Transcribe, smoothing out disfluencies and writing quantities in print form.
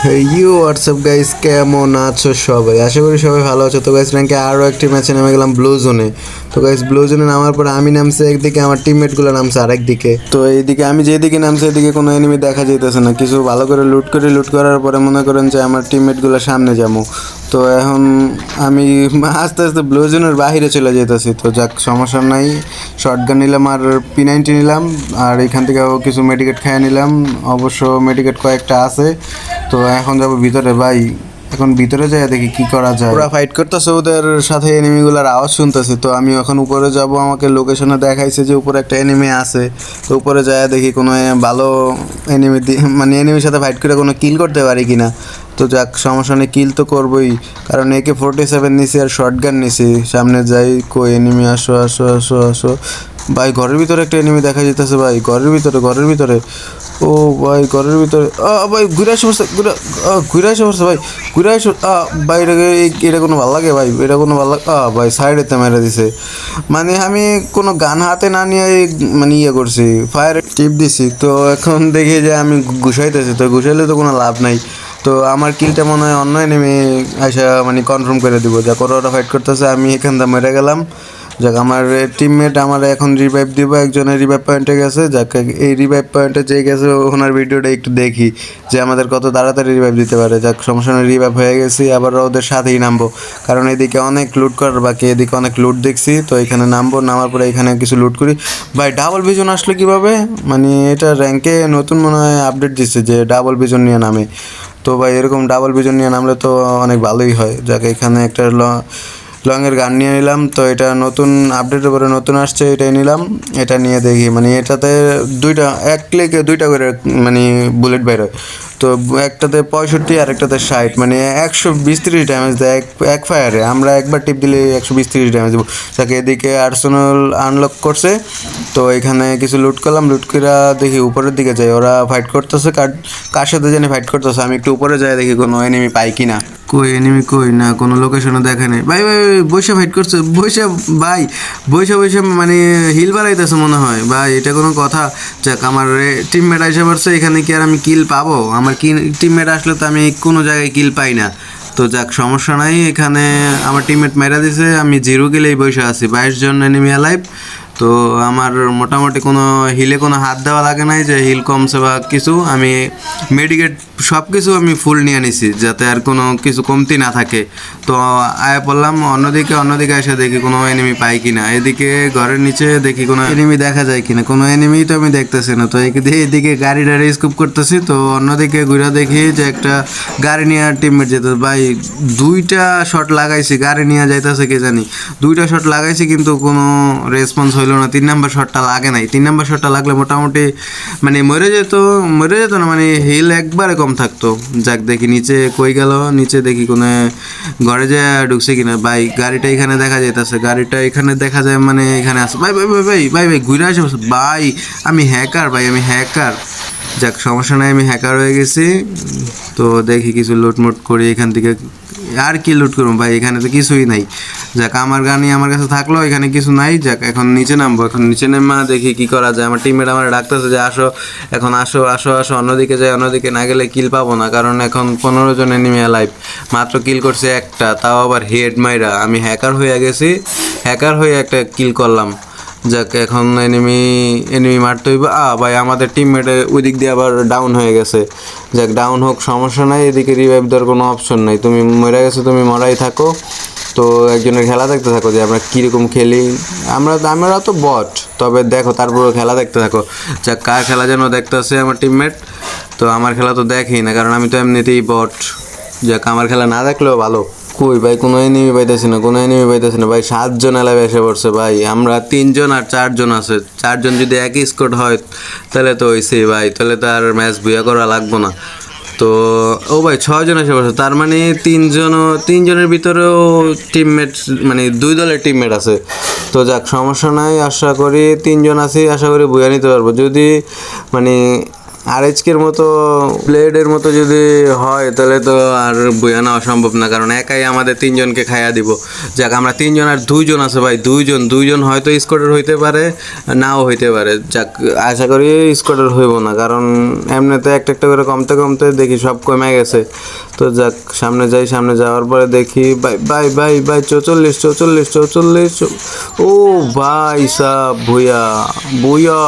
WhatsApp guys, কেমন আছো সবাই? আশা করি সবাই ভালো আছো। তো গাইস র্যাঙ্কে আরও একটি ম্যাচে নেমে গেলাম ব্লু জোনে। তো গাইস ব্লু জোনে নামার পর আমি নামছি একদিকে, আমার টিমমেটগুলো নামছে আরেক দিকে। তো এইদিকে আমি যেদিকে নামছি এদিকে কোনো এনিমি দেখা যাইতেছে না। কিছু ভালো করে লুট করার পরে মনে করেন যে আমার টিমমেটগুলো সামনে যাবো। তো এখন আমি আস্তে আস্তে ব্লু জোনের বাহিরে চলে যেতেছি। তো যাক, সমস্যা নাই। শর্টগান নিলাম আর P90 নিলাম, আর এখান থেকেও কিছু মেডিকেট খেয়ে নিলাম। অবশ্য মেডিকেট কয়েকটা আছে। তো এখন যাবো ভিতরে ভাই। এখন ভিতরে যাই দেখি কি করা যায়। ওরা ফাইট করতেছে, ওদের সাথে এনিমিগুলোর আওয়াজ শুনতেছি। তো আমি এখন উপরে যাব, আমাকে লোকেশনে দেখাইছে যে উপরে একটা এনিমি আছে। তো উপরে যায় দেখি কোনো ভালো এনিমি মানে এনিমির সাথে ফাইট করে কোনো কিল করতে পারি কিনা। তো যাক, সমস্যা নেই, কিল তো করবোই, কারণ AK-47 নিছি আর শর্টগান নিছি। সামনে যাই, কই এনিমি, আসো আসো আসো আসো। ভাই ঘরের ভিতরে একটা এনিমি দেখা যেতেছে ভাই, ঘরের ভিতরে। ও ভাই ঘরের ভিতরে ভাই ঘুরে আসে পড়ছে, ঘুরে আসে পড়ছে ভাই, ঘুরে আসে। ভাই এটা কোনো ভালো লাগে ভাই, এটা কোনো ভালো লাগে। ভাই সাইডেতে মেরে দিছে। মানে আমি কোনো গান হাতে না নিয়ে মানে করছি, ফায়ার টিপ দিছি। তো এখন দেখি যে আমি ঘুষাইতেছি, তো ঘুষাইলে তো কোনো লাভ নাই। তো আমার কিলটা মনে হয় অন্য এনিমি আইসা মানে কনফার্ম করে দিব। যা করে ওরা ফাইট করতেছে, আমি এখান থেকে মেরে গেলাম। যাক, আমার টিমমেট আমার এখন রিভাইভ দিব, একজনের রিভাইভ পয়েন্টে গেছে। যাক, এই রিভাইভ পয়েন্টে যে গেছে ওনার ভিডিওটা একটু দেখি যে আমাদের কত তাড়াতাড়ি রিভাইভ দিতে পারে। যাক, সমস্যা নেই, রিভাইভ হয়ে গেছি। আবার ওদের সাথেই নামবো, কারণ এদিকে অনেক লুট করার বাকি, এদিকে অনেক লুট দেখছি। তো এখানে নামবো, নামার পরে এখানে কিছু লুট করি। ভাই ডাবল ভিজন আসলো কিভাবে? মানে এটা র্যাঙ্কে নতুন মনে হয় আপডেট দিচ্ছে যে ডাবল ভিজন নিয়ে নামে। তো ভাই এরকম ডাবল ভিজন নিয়ে নামলে তো অনেক ভালোই হয়। যাকে এখানে একটা লংয়ের গান নিয়ে নিলাম। তো এটা নতুন আপডেটের পরে নতুন আসছে, এটাই নিলাম। এটা নিয়ে দেখি, মানে এটাতে এক ক্লিকে দুইটা করে মানে বুলেট বের হয়। তো একটাতে 65 আর একটাতে 60, মানে 120-30 ড্যামেজ দেয় এক ফায়ারে। আমরা একবার টিপ দিলে 120-30 ড্যামেজ দেবো। তাকে এদিকে আর্সেনাল আনলক করছে। তো এখানে কিছু লুট করলাম, লুট করে দেখি উপরের দিকে যাই, ওরা ফাইট করতেছে। কার সাথে জানি ফাইট করতেছে। আমি একটু উপরে যাই দেখি কোনো এনিমি পাই কিনা। কই এনিমি, কই না, কোনো লোকেশনে দেখে নেই ভাই। ভাই বৈশা ফাইট করছে, ভাই বৈশা মানে হিল বাড়াইতেছে মনে হয় ভাই। এটা কোনো কথা? যাক, আমার টিমমেট এসে পড়ছে এখানে, কি আর আমি কিল পাবো? আমার টিমমেট আসলে তো আমি কোনো জায়গায় কিল পাই না। তো যাক, সমস্যা নাই। এখানে আমার টিমমেট মেরা দিছে, আমি 0 কিলেই বসে আছি, 22 জন এনিমি অ্যালাইভ। তো আমার মোটামুটি কোনো হিলে কোনো হাত দেওয়া লাগে নাই যে হিল কমছে বা কিছু। আমি মেডিকেট সব কিছু আমি ফুল নিয়ে নিছি, যাতে আর কোনো কিছু কমতি না থাকে। তো আয়া পড়লাম অন্যদিকে এসে দেখি কোনো এনিমি পাই কিনা। এদিকে ঘরের নিচে দেখি কোনো এনিমি দেখা যায় কিনা, কোনো এনিমি তো আমি দেখতেছি না। তো এদিকে গাড়ি স্কুপ করতেছি। তো অন্যদিকে ঘুরে দেখি যে একটা গাড়ি নিয়ে টিমমেট যেতে। ভাই 2টা শট লাগাইছি, গাড়ি নিয়ে যাইতেছে কে জানি। 2টা শট লাগাইছি কিন্তু কোনো রেসপন্স হইলো না। 3 নাম্বার শটটা লাগে নাই। 3 নাম্বার শটটা লাগলে মোটামুটি মানে মরে যেত না, মানে হিল একবারে কম থাকতো। যাক, দেখি নিচে কই গেল, নিচে দেখি কোনো ঘরে যে ঢুকছে কিনা। ভাই গাড়িটা এখানে দেখা যাইতেছে, গাড়িটা এখানে দেখা যায়, মানে এখানে আছে। ভাই ভাই ভাই ভাই ভাই ভাই ঘুরে আসে ভাই। আমি হ্যাকার। যাক, সমস্যা নাই, আমি হ্যাকার হয়ে গেছি। তো দেখি কিছু লুটমুট করি এখান থেকে। আর কি লুট করবো ভাই, এখানে তো কিছুই নাই। যাক, আমার গানই আমার কাছে থাকলো, এখানে কিছু নাই। যাক, এখন নিচে নামবো। এখন নিচে নেমা দেখি কি করা যায়। আমার টিমমেট আমার ডাকতেছে যে আসো, এখন আসো আসো আসো। অন্যদিকে যাই, অন্যদিকে না গেলে কিল পাবো না, কারণ এখন 15 জন এনিমি লাইভ। মাত্র কিল করছে একটা, তাও আবার হেড মাইরা। আমি হ্যাকার হয়ে গেছি, হ্যাকার হয়ে একটা কিল করলাম। যাক, এখন এনিমি মারতে হইব। ভাই আমাদের টিমমেট ওই দিক দিয়ে আবার ডাউন হয়ে গেছে। যাক, ডাউন হোক, সমস্যা নাই। এদিকে রিভাইভ দেওয়ার কোনো অপশন নাই। তুমি মরে গেছো, তুমি মরাই থাকো। তো একজনের খেলা দেখতে থাকো যে আমরা কীরকম খেলি। আমরা তো বট, তবে দেখো তারপরে খেলা দেখতে থাকো। যাক, কার খেলা যেন দেখতেছে আমার টিমমেট। তো আমার খেলা তো দেখেই না, কারণ আমি তো এমনিতেই বট। যাক, আমার খেলা না দেখলেও ভালো। কই ভাই কোনো এনিমি পাইতেছি না ভাই। 7 জন এলাকায় এসে পড়ছে ভাই। আমরা 3 জন আর 4 জন আছে। 4 জন যদি একই স্কোয়াড হয় তাহলে তো হইছেই ভাই, তাহলে তো আর ম্যাচ বুয়া করা লাগবো না। তো ভাই 6 জন এসে পড়ছে, তার মানে 3 জনের ভিতরেও টিমমেট, মানে 2 দলের টিমমেট আছে। তো যাক, সমস্যা নাই। আশা করি 3 জন আছি, আশা করি বুয়া নিতে পারবো। যদি মানে আরএচকের মতো ব্লেডের মতো যদি হয় তাহলে তো আর বইয়া নেওয়া সম্ভব না, কারণ একাই আমাদের তিনজনকে খাইয়া দিব। যাক আমরা তিনজন আর দুইজন আছে ভাই, দুইজন হয়তো স্কোয়াডের হইতে পারে, নাও হইতে পারে। যাক আশা করি স্কোয়াডের হইব না, কারণ এমনিতে একটা একটা করে কমতে কমতে দেখি সব কমে গেছে। তো যাক সামনে যাই, সামনে যাওয়ার পরে দেখি ভাই 44 ও ভাই সাহ, ভুইয়া ভুইয়া